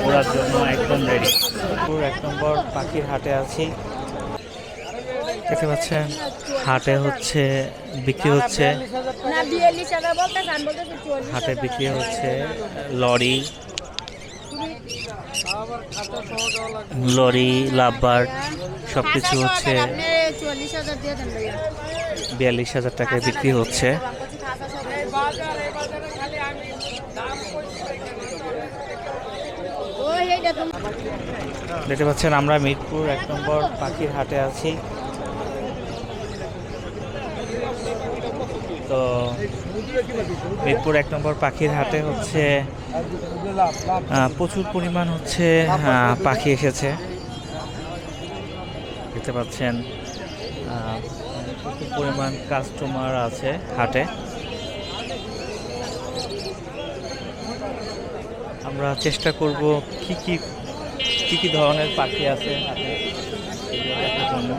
ওড়ার জন্য একদম রেডি। 1 নম্বর পাখির হাটে আছি, দেখতে পাচ্ছেন। হাটে হচ্ছে বিক্রি হচ্ছে, হাটে বিক্রি হচ্ছে লরি, লাভবার্ড সবকিছু হচ্ছে 42,000 টাকায় বিক্রি হচ্ছে। দেখতে পাচ্ছেন আমরা মিরপুর 1 নম্বর পাখির হাটে আছি। তো মিরপুর 1 নম্বর পাখির হাটে হচ্ছে প্রচুর পরিমাণ হচ্ছে পাখি এসেছে, দেখতে পাচ্ছেন। প্রচুর পরিমাণ কাস্টমার আছে হাটে। আমরা চেষ্টা করব কি কি ধরনের পাখি আছে হাটে দেখার জন্য।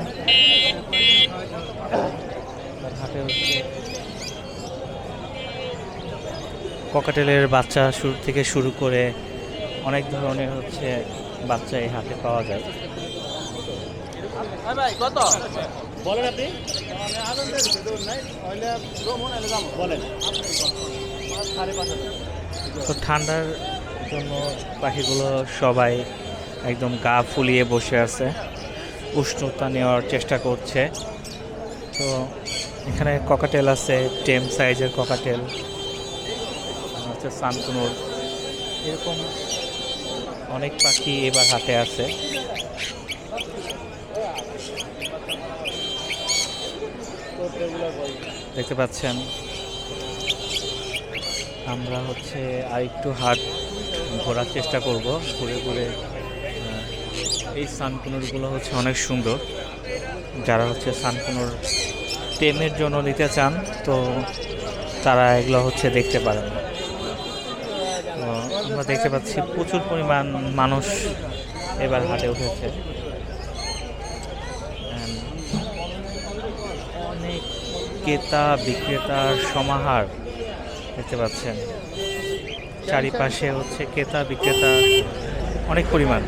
হাটে হচ্ছে ককাটেলের বাচ্চা থেকে শুরু করে অনেক ধরনের হচ্ছে বাচ্চা এই হাটে পাওয়া যায়। কত বলেন আপনি? তো ঠান্ডার জন্য পাখিগুলো সবাই একদম গা ফুলিয়ে বসে আছে, উষ্ণতা নেওয়ার চেষ্টা করছে। তো এখানে ককাটেল আছে, টেম সাইজের ককাটেল হচ্ছে, সানকুনুর, এরকম অনেক পাখি এবার হাটে আছে। দেখতে পাচ্ছেন আমরা হচ্ছে আর একটু হাট ঘোরার চেষ্টা করব, ঘুরে ঘুরে। এই সানকুনুরগুলো হচ্ছে অনেক সুন্দর, যারা হচ্ছে সানকুনুর টেমের জন্য নিতে চান তো তারা এগুলো হচ্ছে দেখতে পারেন। তো আমরা দেখতে পাচ্ছি প্রচুর পরিমাণ মানুষ এবার হাটে উঠেছে, অনেক ক্রেতা বিক্রেতার সমাহার দেখতে পাচ্ছেন। চারিপাশে হচ্ছে ক্রেতা বিক্রেতা অনেক পরিমাণ।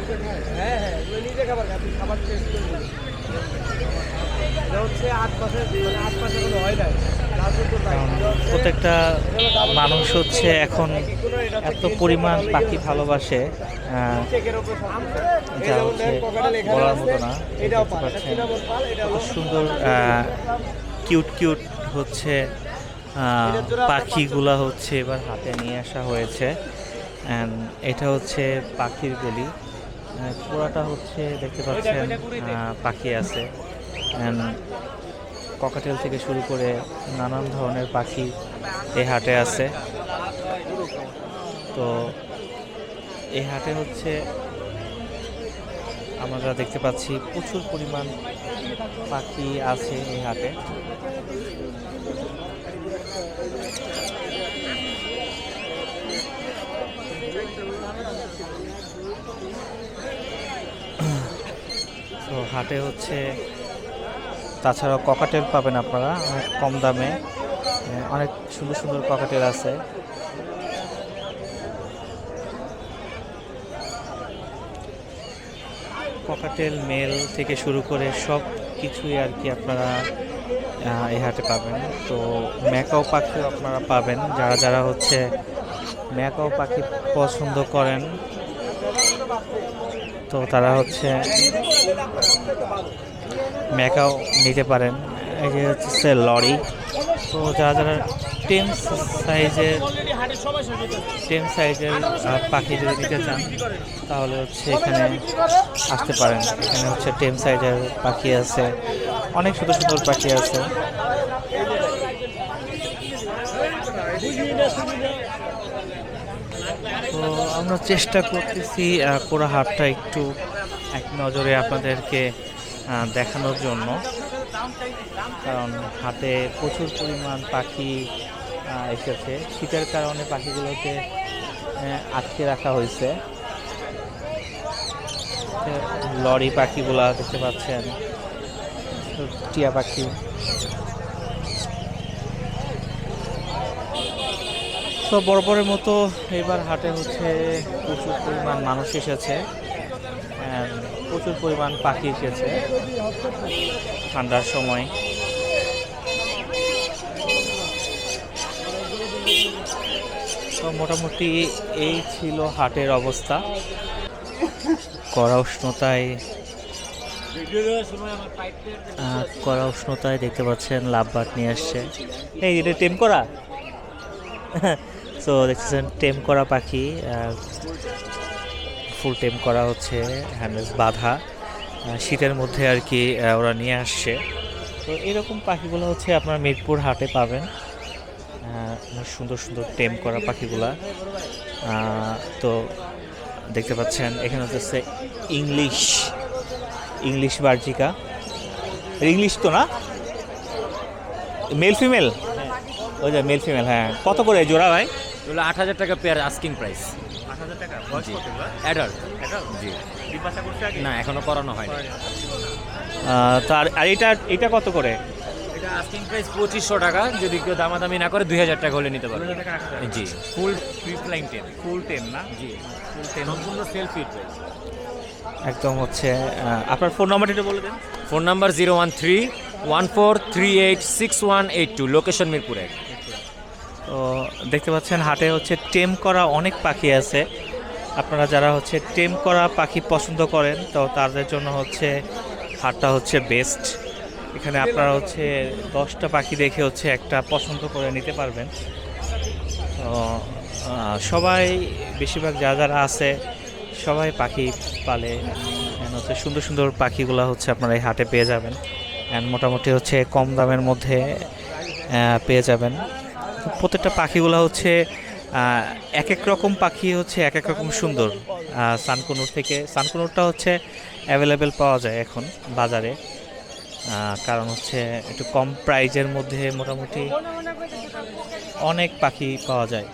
প্রত্যেকটা মানুষ হচ্ছে এখন এত পরিমাণ পাখি ভালোবাসে যা হচ্ছে বলার মতো না। খুব সুন্দর কিউট হচ্ছে পাখিগুলা হচ্ছে এবার হাতে নিয়ে আসা হয়েছে। এটা হচ্ছে পাখির গলি, পুরাটা হচ্ছে দেখতে পাচ্ছেন পাখি আছে। ককাটেল থেকে শুরু করে নানান ধরনের পাখি এই হাটে আছে। তো এই হাটে হচ্ছে আমরা দেখতে পাচ্ছি প্রচুর পরিমাণ পাখি আছে এই হাটে। তো হাটে হচ্ছে তাছাড়াও ককাটেল পাবেন আপনারা অনেক কম দামে, অনেক সুন্দর সুন্দর ককাটেল আছে। ককাটেল মেল থেকে শুরু করে সব কিছুই আর কি আপনারা এই হাটে পাবেন। তো ম্যাকাও পাখিও আপনারা পাবেন, যারা যারা হচ্ছে ম্যাকাও পাখি পছন্দ করেন তো তারা হচ্ছে ম্যাকাও নিতে পারেন। এই যে হচ্ছে লরি। তো যারা যারা টেম সাইজের পাখি যদি নিতে চান তাহলে হচ্ছে এখানে আসতে পারেন। এখানে হচ্ছে টেম সাইজের পাখি আছে, অনেক সুন্দর সুন্দর পাখি আছে। তো আমরা চেষ্টা করতেছি পুরো হাটটা একটু এক নজরে আপনাদেরকে দেখানোর জন্য, কারণ হাটে প্রচুর পরিমাণ পাখি এসেছে। শীতের কারণে পাখিগুলোকে আটকে রাখা হয়েছে। লরি পাখিগুলা দেখতে পাচ্ছেন, টিয়া পাখি। তো বরাবরের মতো এবার হাটে হচ্ছে প্রচুর পরিমাণ মানুষ এসেছে, প্রচুর পরিমাণ পাখি এসেছে ঠান্ডার সময়। তো মোটামুটি এই ছিল হাটের অবস্থা। কড়া উষ্ণতায় দেখতে পাচ্ছেন লাভবাট নিয়ে আসছে। এই এটা টেম করা, তো দেখতেছেন টেম করা পাখি, ফুল টেম করা হচ্ছে, হ্যান্ডেলস বাঁধা, শীতের মধ্যে আর কি ওরা নিয়ে আসছে। তো এরকম পাখিগুলো হচ্ছে আপনার মিরপুর হাটে পাবেন, সুন্দর সুন্দর টেম করা পাখিগুলা। তো দেখতে পাচ্ছেন এখানে হচ্ছে ইংলিশ বার্জিকা, ইংলিশ তো না, মেল ফিমেল, ওই যে মেল ফিমেল। হ্যাঁ, কত করে জোড়া ভাই? এগুলো 8,000 টাকা পেয়ার, আস্কিং প্রাইস। 8,000 টাকা। অ্যাডাল্ট জি। না, এখনো করানো হয়নি। তার আর এটা কত করে? এটা আস্কিং প্রাইস 2,500 টাকা, যদি কেউ দামাদামি না করে 2,000 টাকা হলে নিতে পারবে। জি, ফুল ফ্রি ফ্লাইং টেম। ফুল টেম না? জি, ফুল টেম, সম্পূর্ণ সেলফ ফিড। একদম হচ্ছে। আপনার ফোন নাম্বারটা একটু বলে দেন। ফোন নাম্বার 01314386182, লোকেশন মিরপুরে। তো দেখতে পাচ্ছেন হাটে হচ্ছে টেম করা অনেক পাখি আছে। আপনারা যারা হচ্ছে টেম করা পাখি পছন্দ করেন তো তাদের জন্য হচ্ছে হাটটা হচ্ছে বেস্ট। এখানে আপনারা হচ্ছে 10টা পাখি দেখে হচ্ছে একটা পছন্দ করে নিতে পারবেন। তো সবাই বেশিরভাগ যারা আছে সবাই পাখি পালে, হচ্ছে সুন্দর সুন্দর পাখিগুলো হচ্ছে আপনারা এই হাটে পেয়ে যাবেন, অ্যান্ড মোটামুটি হচ্ছে কম দামের মধ্যে পেয়ে যাবেন। প্রত্যেকটা পাখিগুলো হচ্ছে এক এক রকম পাখি, হচ্ছে এক এক রকম সুন্দর। সানকুনুরটা হচ্ছে অ্যাভেলেবেল পাওয়া যায় এখন বাজারে, কারণ হচ্ছে একটু কম প্রাইজের মধ্যে মোটামুটি অনেক পাখি পাওয়া যায়।